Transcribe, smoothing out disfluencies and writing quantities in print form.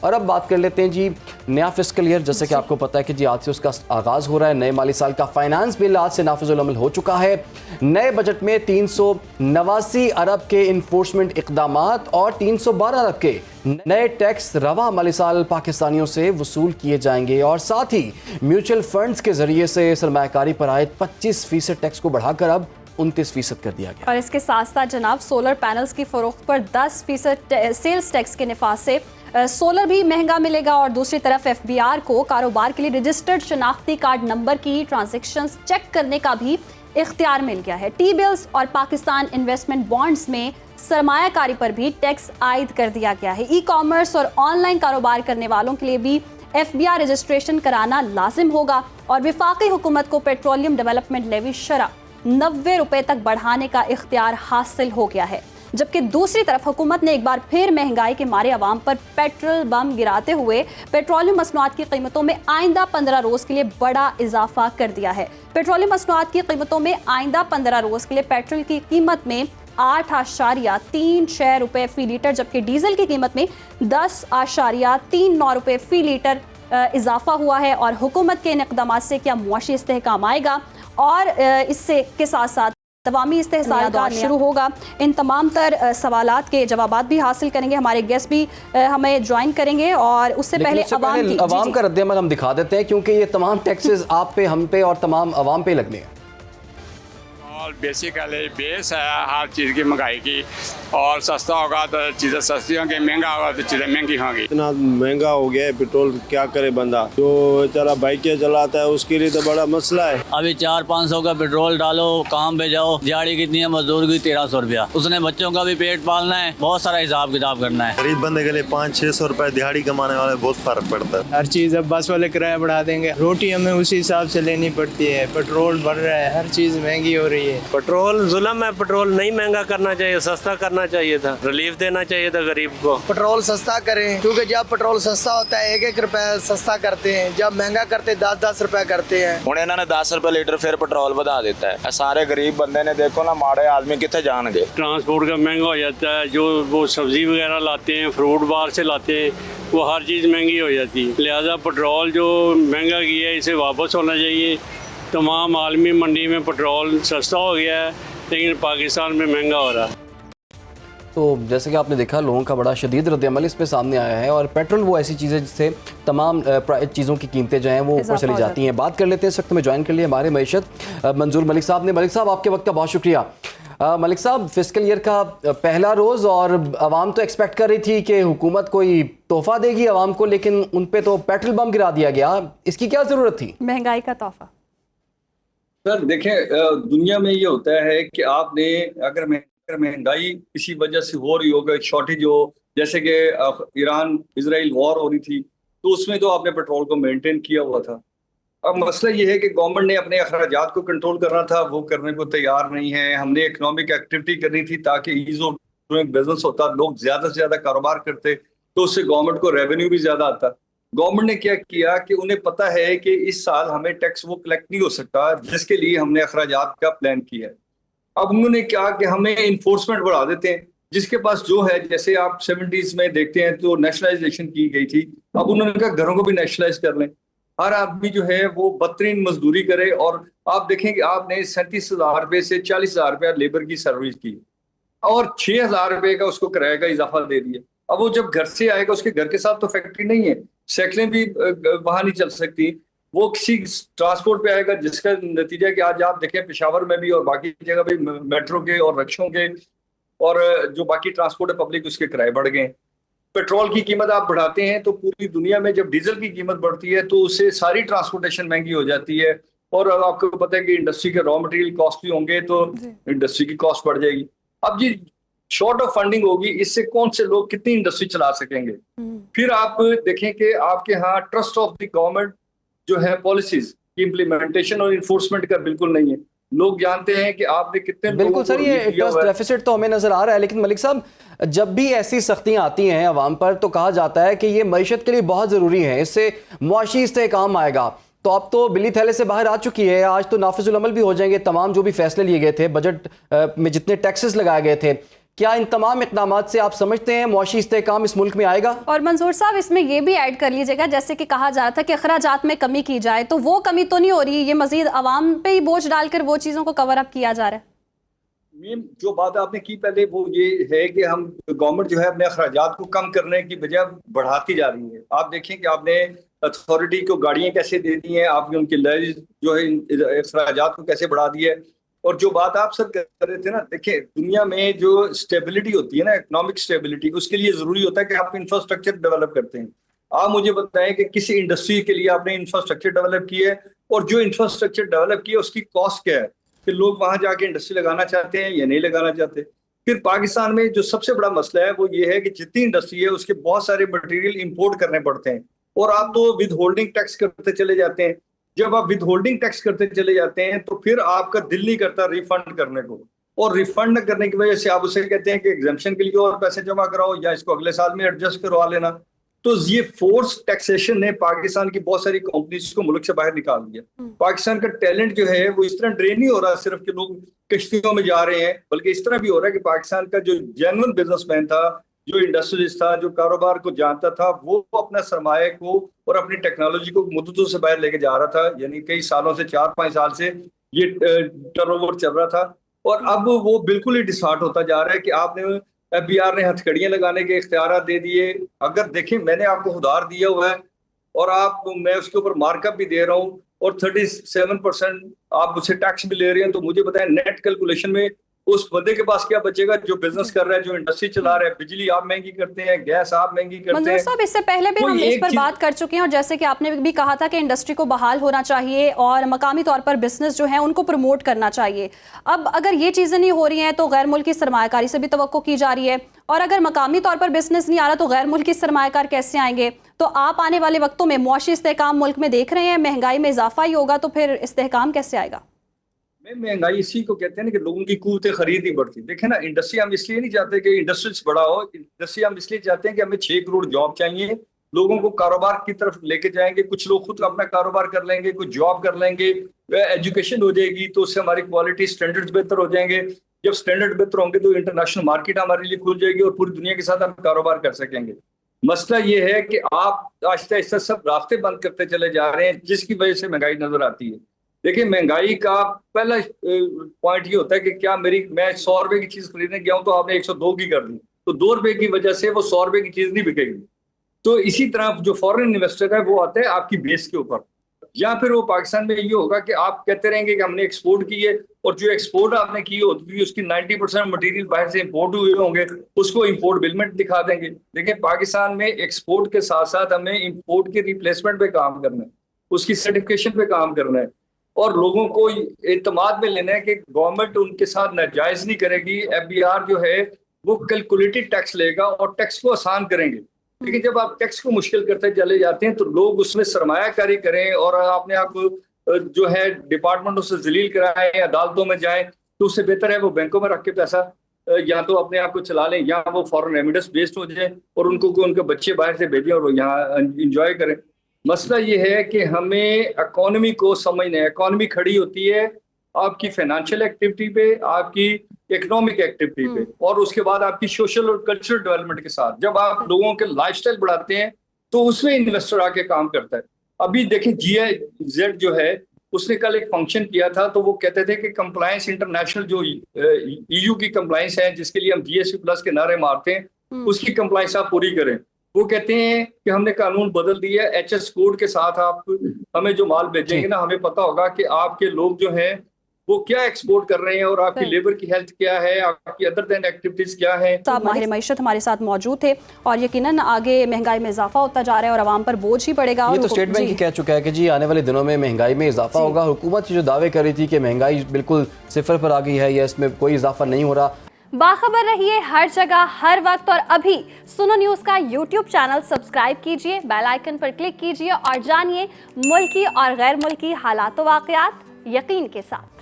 اور اب بات کر لیتے ہیں جی نیا فسکل ایئر، جیسے کہ آپ کو پتا ہے کہ جی آج سے اس کا آغاز ہو رہا ہے۔ نئے مالی سال کا فائنانس بل آج سے نافذ العمل ہو چکا ہے۔ نئے بجٹ میں 389 ارب کے انفورسمنٹ اقدامات اور 312 ارب کے نئے ٹیکس رواں مالی سال پاکستانیوں سے وصول کیے جائیں گے، اور ساتھ ہی میوچل فنڈز کے ذریعے سے سرمایہ کاری پر عائد 25% ٹیکس کو بڑھا کر اب 29% کر دیا گیا۔ اور اس کے ساتھ ساتھ جناب سولر پینلز کی فروخت پر 10% سیلز ٹیکس کے نفاذ سے سولر بھی مہنگا ملے گا، اور دوسری طرف ایف بی آر کو کاروبار کے لیے رجسٹرڈ شناختی کارڈ نمبر کی ٹرانزیکشنز چیک کرنے کا بھی اختیار مل گیا ہے۔ ٹی بلز اور پاکستان انویسٹمنٹ بانڈز میں سرمایہ کاری پر بھی ٹیکس عائد کر دیا گیا ہے۔ ای کامرس اور آن لائن کاروبار کرنے والوں کے لیے بھی ایف بی آر رجسٹریشن کرانا لازم ہوگا، اور وفاقی حکومت کو پیٹرولیم ڈیولپمنٹ لیوی شرح 90 روپے تک بڑھانے کا اختیار حاصل ہو گیا ہے، جبکہ دوسری طرف حکومت نے ایک بار پھر مہنگائی کے مارے عوام پر پیٹرول بم گراتے ہوئے پیٹرولیم مصنوعات کی قیمتوں میں آئندہ 15 روز کے لیے بڑا اضافہ کر دیا ہے۔ پیٹرولیم مصنوعات کی قیمتوں میں آئندہ 15 روز کے لیے پیٹرول کی قیمت میں 8.36 روپے فی لیٹر، جبکہ ڈیزل کی قیمت میں 10.39 روپے فی لیٹر اضافہ ہوا ہے۔ اور حکومت کے ان اقدامات سے کیا معاشی استحکام آئے گا، اور اس سے کے ساتھ ساتھ عوامی استحصال دور شروع ہوگا، ان تمام تر سوالات کے جوابات بھی حاصل کریں گے۔ ہمارے گیسٹ بھی ہمیں جوائن کریں گے، اور اس سے پہلے عوام کا رد عمل ہم دکھا دیتے ہیں، کیونکہ یہ تمام ٹیکسز آپ پہ، ہم پہ اور تمام عوام پہ لگنے ہیں۔ بیسیکلی بیس ہے ہر چیز کی مہنگائی کی، اور سستا ہوگا تو چیزیں سستی ہوں گی، مہنگا ہوگا تو چیزیں مہنگی ہوں گی۔ اتنا مہنگا ہو گیا ہے پیٹرول، کیا کرے بندہ؟ جو بیچارہ بائکیں چلاتا ہے اس کے لیے تو بڑا مسئلہ ہے۔ ابھی 400-500 کا پیٹرول ڈالو، کام پہ جاؤ، دیہڑی کتنی ہے مزدور کی 1300 روپیہ، اس نے بچوں کا بھی پیٹ پالنا ہے، بہت سارا حساب کتاب کرنا ہے۔ غریب بندے کے لیے 500-600 روپے دیہڑی کمانے والے بہت فرق پڑتا ہے۔ ہر چیز اب بس والے کرایہ بڑھا دیں گے، روٹی ہمیں اسی حساب سے لینی پڑتی ہے، پیٹرول بڑھ رہا ہے، ہر چیز مہنگی ہو رہی ہے۔ پیٹرول ظلم ہے، پیٹرول نہیں مہنگا کرنا چاہیے، سستا کرنا چاہیے تھا، ریلیف دینا چاہیے تھا غریب کو۔ پیٹرول سستا کریں، کیونکہ جب پیٹرول سستا ہوتا ہے 1-1 روپے سستا کرتے ہیں، جب مہنگا کرتے 10-10 روپے کرتے ہیں۔ ہوں انہوں نے 10 روپے لیٹر پھر پیٹرول بڑھا دیتا ہے۔ سارے غریب بندے نے دیکھو نا، ماڑے آدمی کتنے جان گے۔ ٹرانسپورٹ کا مہنگا ہو جاتا ہے، جو وہ سبزی وغیرہ لاتے ہیں، فروٹ بار سے لاتے ہیں، وہ ہر چیز مہنگی ہو جاتی ہے۔ لہٰذا پیٹرول جو مہنگا کیا ہے اسے واپس ہونا چاہیے۔ تمام عالمی منڈی میں پیٹرول سستا ہو گیا ہے، لیکن پاکستان میں مہنگا ہو رہا ہے۔ تو جیسے کہ آپ نے دیکھا، لوگوں کا بڑا شدید رد عمل اس پہ سامنے آیا ہے، اور پیٹرول وہ ایسی چیز ہے جس سے تمام چیزوں کی قیمتیں جو ہیں وہ اوپر چلی جاتی ہیں۔ بات کر لیتے ہیں، اس وقت میں جوائن کر لیے ہمارے معیشت منظور ملک صاحب نے۔ ملک صاحب، آپ کے وقت کا بہت شکریہ۔ ملک صاحب، فسکل ایئر کا پہلا روز، اور عوام تو ایکسپیکٹ کر رہی تھی کہ حکومت کوئی تحفہ دے گی عوام کو، لیکن ان پہ تو پیٹرول بم گرا دیا گیا۔ اس کی کیا ضرورت تھی؟ مہنگائی کا تحفہ سر دیکھیں، دنیا میں یہ ہوتا ہے کہ آپ نے اگر مہنگائی کسی وجہ سے ہو رہی ہوگا، شارٹیج ہو، جیسے کہ ایران اسرائیل وار ہو رہی تھی، تو اس میں تو آپ نے پیٹرول کو مینٹین کیا ہوا تھا۔ اب مسئلہ یہ ہے کہ گورنمنٹ نے اپنے اخراجات کو کنٹرول کرنا تھا، وہ کرنے کو تیار نہیں ہے۔ ہم نے اکنامک ایکٹیویٹی کرنی تھی تاکہ ایز آف ڈوئنگ بزنس ہوتا، لوگ زیادہ سے زیادہ کاروبار کرتے، تو اس سے گورنمنٹ کو ریونیو بھی زیادہ آتا۔ گورنمنٹ نے کیا کیا کہ انہیں پتا ہے کہ اس سال ہمیں ٹیکس وہ کلیکٹ نہیں ہو سکتا، جس کے لیے ہم نے اخراجات کا پلان کیا ہے۔ اب انہوں نے کیا کہ ہمیں انفورسمنٹ بڑھا دیتے ہیں، جس کے پاس جو ہے، جیسے آپ 70s میں دیکھتے ہیں تو نیشنلائزیشن کی گئی تھی، اب انہوں نے کہا گھروں کو بھی نیشنلائز کر لیں، ہر آدمی جو ہے وہ بدترین مزدوری کرے، اور آپ دیکھیں کہ آپ نے 37,000 روپے سے 40,000 روپیہ لیبر کی سروس کی، اور 6,000 روپے کا اس کو کرایہ کا اضافہ دے دیا۔ اب وہ جب گھر سے آئے گا، اس کے گھر کے ساتھ تو فیکٹری نہیں ہے، سائیکلیں بھی وہاں نہیں چل سکتی، وہ کسی ٹرانسپورٹ پہ آئے گا، جس کا نتیجہ کہ آج آپ دیکھیں پشاور میں بھی اور باقی جگہ بھی میٹرو کے اور رکشوں کے اور جو باقی ٹرانسپورٹ ہے پبلک، اس کے کرائے بڑھ گئے۔ پیٹرول کی قیمت آپ بڑھاتے ہیں تو پوری دنیا میں جب ڈیزل کی قیمت بڑھتی ہے تو اس سے ساری ٹرانسپورٹیشن مہنگی ہو جاتی ہے، اور آپ کو پتہ ہے کہ انڈسٹری کے را مٹیریل کاسٹلی ہوں گے تو انڈسٹری کی کاسٹ بڑھ جائے گی۔ اب جی شارٹ آف فنڈنگ ہوگی، اس سے کون سے لوگ کتنی انڈسٹری چلا سکیں گے؟ پھر آپ دیکھیں کہ آپ کے ہاں ٹرسٹ آف دی گورنمنٹ جو ہے پالیسیز کی امپلیمنٹیشن اور انفورسمنٹ کا بالکل نہیں ہے۔ لوگ جانتے ہیں کہ آپ نے کتنے بالکل سر، یہ ٹرسٹ ڈیفیسٹ تو ہمیں نظر آ رہا ہے، لیکن ملک صاحب جب بھی ایسی سختیاں آتی ہیں عوام پر تو کہا جاتا ہے کہ یہ معیشت کے لیے بہت ضروری ہے، اس سے معاشی استحکام آئے گا۔ تو اب تو بلی تھیلے سے باہر آ چکی ہے، آج تو نافذ العمل بھی ہو جائیں گے تمام جو بھی فیصلے لیے گئے تھے، بجٹ میں جتنے ٹیکسز لگائے گئے تھے۔ کیا ان تمام اقدامات سے آپ سمجھتے ہیں معاشی استحکام اس ملک میں آئے گا؟ اور منظور صاحب اس میں یہ بھی ایڈ کر لیجئے گا، جیسے کہ کہا جا رہا تھا کہ اخراجات میں کمی کی جائے، تو وہ کمی تو نہیں ہو رہی، یہ مزید عوام پہ ہی بوجھ ڈال کر وہ چیزوں کو کور اپ کیا جا رہا ہے؟ جو بات آپ نے کی پہلے وہ یہ ہے کہ ہم گورنمنٹ جو ہے اپنے اخراجات کو کم کرنے کی بجائے بڑھاتی جا رہی ہے. آپ دیکھیں کہ آپ نے اتھارٹی کو گاڑیاں کیسے دے دی ہیں، آپ نے ان کے لیز جو ہے اخراجات کو کیسے بڑھا دی ہے. اور جو بات آپ سب کر رہے تھے نا، دیکھیں دنیا میں جو اسٹیبلٹی ہوتی ہے نا، اکنامک اسٹیبلٹی، اس کے لیے ضروری ہوتا ہے کہ آپ انفراسٹرکچر ڈیولپ کرتے ہیں. آپ مجھے بتائیں کہ کسی انڈسٹری کے لیے آپ نے انفراسٹرکچر ڈیولپ کی ہے، اور جو انفراسٹرکچر ڈیولپ کی ہے اس کی کاسٹ کیا ہے کہ لوگ وہاں جا کے انڈسٹری لگانا چاہتے ہیں یا نہیں لگانا چاہتے. پھر پاکستان میں جو سب سے بڑا مسئلہ ہے وہ یہ ہے کہ جتنی انڈسٹری ہے اس کے بہت سارے مٹیریل امپورٹ کرنے پڑتے ہیں، اور آپ تو ود ہولڈنگ ٹیکس کرتے چلے جاتے ہیں. جب آپ ود ہولڈنگ ٹیکس کرتے چلے جاتے ہیں تو پھر آپ کا دل نہیں کرتا ریفنڈ کرنے کو، اور ریفنڈ کرنے کی وجہ سے آپ اسے کہتے ہیں کہ ایگزمپشن کے لیے اور پیسے جمع کراؤ یا اس کو اگلے سال میں ایڈجسٹ کروا لینا. تو یہ فورس ٹیکسیشن نے پاکستان کی بہت ساری کمپنیز کو ملک سے باہر نکال دیا. پاکستان کا ٹیلنٹ جو ہے وہ اس طرح ڈرین نہیں ہو رہا صرف کہ لوگ کشتیوں میں جا رہے ہیں، بلکہ اس طرح بھی ہو رہا ہے کہ پاکستان کا جو جینوئن بزنس مین تھا، جو انڈسٹریلسٹ تھا، جو کاروبار کو جانتا تھا، وہ اپنا سرمایہ کو اور اپنی ٹیکنالوجی کو مدتوں سے باہر لے کے جا رہا تھا. یعنی کئی سالوں سے 4-5 سال سے یہ ٹرن اوور چل رہا تھا، اور اب وہ بالکل ہی ڈسہارٹ ہوتا جا رہا ہے کہ آپ نے ایف بی آر نے ہتھکڑیاں لگانے کے اختیارات دے دیے. اگر دیکھیں میں نے آپ کو ادھار دیا ہوا ہے اور میں اس کے اوپر مارک اپ بھی دے رہا ہوں اور 37% آپ مجھ سے ٹیکس بھی لے رہے ہیں، تو مجھے بتائیں نیٹ کیلکولیشن میں اس بندے کے پاس کیا بچے گا جو بزنس کر رہا ہے، جو انڈسٹری چلا رہا ہے. بجلی آپ مہنگی کرتے ہیں، گیس آپ مہنگی کرتے ہیں. منظور صاحب اس سے پہلے بھی ہم اس پر بات کر چکے ہیں، اور جیسے کہ آپ نے بھی کہا تھا کہ انڈسٹری کو بحال ہونا چاہیے اور مقامی طور پر بزنس جو ہیں ان کو پروموٹ کرنا چاہیے. اب اگر یہ چیزیں نہیں ہو رہی ہیں تو غیر ملکی سرمایہ کاری سے بھی توقع کی جا رہی ہے، اور اگر مقامی طور پر بزنس نہیں آ رہا تو غیر ملکی سرمایہ کار کیسے آئیں گے؟ تو آپ آنے والے وقتوں میں معاشی استحکام ملک میں دیکھ رہے ہیں، مہنگائی میں اضافہ ہی ہوگا تو پھر استحکام کیسے آئے گا؟ مہنگائی اسی کو کہتے ہیں کہ لوگوں کی قوت خرید نہیں بڑھتی. دیکھیں نا، انڈسٹری ہم اس لیے نہیں چاہتے کہ انڈسٹریز بڑا ہو، انڈسٹری ہم اس لیے چاہتے ہیں کہ ہمیں 6 کروڑ جاب چاہیے، لوگوں کو کاروبار کی طرف لے کے جائیں گے. کچھ لوگ خود اپنا کاروبار کر لیں گے، کچھ جاب کر لیں گے، ایجوکیشن ہو جائے گی تو اس سے ہماری کوالٹی سٹینڈرڈز بہتر ہو جائیں گے. جب سٹینڈرڈ بہتر ہوں گے تو انٹرنیشنل مارکیٹ ہمارے لیے کھل جائے گی اور پوری دنیا کے ساتھ ہم کاروبار کر سکیں گے. مسئلہ یہ ہے کہ آپ آہستہ آہستہ سب راستے بند کرتے چلے جا رہے ہیں، جس کی وجہ سے مہنگائی نظر آتی ہے. دیکھیں مہنگائی کا پہلا پوائنٹ یہ ہوتا ہے کہ کیا میں 100 روپے کی چیز خریدنے گیا ہوں تو آپ نے 102 کی کر دی، تو 2 روپے کی وجہ سے وہ 100 روپے کی چیز نہیں بکے گی. تو اسی طرح جو فورن انویسٹر ہے وہ آتا ہے آپ کی بیس کے اوپر، یا پھر وہ پاکستان میں یہ ہوگا کہ آپ کہتے رہیں گے کہ ہم نے ایکسپورٹ کی ہے، اور جو ایکسپورٹ آپ نے کی ہوتی ہے اس کی 90% مٹیریل باہر سے امپورٹ ہوئے ہوں گے، اس کو امپورٹ بل میں دکھا دیں گے. دیکھیں پاکستان میں ایکسپورٹ کے ساتھ ساتھ ہمیں امپورٹ کے ریپلیسمنٹ پہ کام کرنا ہے، اس کی سرٹیفکیشن پہ کام کرنا ہے، اور لوگوں کو اعتماد میں لینا ہے کہ گورنمنٹ ان کے ساتھ ناجائز نہیں کرے گی. ایف بی آر جو ہے وہ کیلکولیٹڈ ٹیکس لے گا اور ٹیکس کو آسان کریں گے. لیکن جب آپ ٹیکس کو مشکل کرتے چلے جاتے ہیں تو لوگ اس میں سرمایہ کاری کریں، اور آپ نے آپ جو ہے ڈپارٹمنٹوں سے ذلیل کرائیں، عدالتوں میں جائیں، تو اس سے بہتر ہے وہ بینکوں میں رکھ کے پیسہ یا تو اپنے آپ کو چلا لیں، یا وہ فورن ریمیڈنس بیسڈ ہو جائیں اور ان کو ان کے بچے باہر سے بھیجیں اور وہ یہاں انجوائے کریں. مسئلہ یہ ہے کہ ہمیں اکانومی کو سمجھنا ہے. اکانومی کھڑی ہوتی ہے آپ کی فائنینشیل ایکٹیویٹی پہ، آپ کی اکنامک ایکٹیویٹی پہ، اور اس کے بعد آپ کی سوشل اور کلچرل ڈیولپمنٹ کے ساتھ. جب آپ لوگوں کے لائف سٹائل بڑھاتے ہیں تو اس میں انویسٹر آ کے کام کرتا ہے. ابھی دیکھیں GIZ جو ہے اس نے کل ایک فنکشن کیا تھا، تو وہ کہتے تھے کہ کمپلائنس انٹرنیشنل جو EU کی کمپلائنس ہے، جس کے لیے ہم GSP+ کے نعرے مارتے ہیں، اس کی کمپلائنس آپ پوری کریں. وہ کہتے ہیں کہ ہم نے قانون بدل دیا ہے، HS کوڈ کے ساتھ آپ ہمیں جو مال بھیجیں گے نا، ہمیں پتہ ہوگا کہ آپ کے لوگ جو ہیں وہ کیا ایکسپورٹ کر رہے ہیں اور آپ کی لیبر کی ہیلتھ کیا ہے، آپ کی ادر دین ایکٹیویٹیز کیا ہیں. صاحب ماہر معیشت ہمارے ساتھ موجود تھے، اور یقیناً آگے مہنگائی میں اضافہ ہوتا جا رہا ہے اور عوام پر بوجھ ہی پڑے گا. یہ تو اسٹیٹ بینک ہی کہہ چکا ہے کہ جی آنے والے دنوں میں مہنگائی میں اضافہ ہوگا. حکومت جو دعوے کر رہی تھی کہ مہنگائی بالکل صفر پر آ گئی ہے یا اس میں کوئی اضافہ نہیں ہو رہا. باخبر رہیے ہر جگہ ہر وقت، اور ابھی سنو نیوز کا YouTube چینل سبسکرائب کیجئے، بیل آئیکن پر کلک کیجئے اور جانیے ملکی اور غیر ملکی حالات و واقعات یقین کے ساتھ.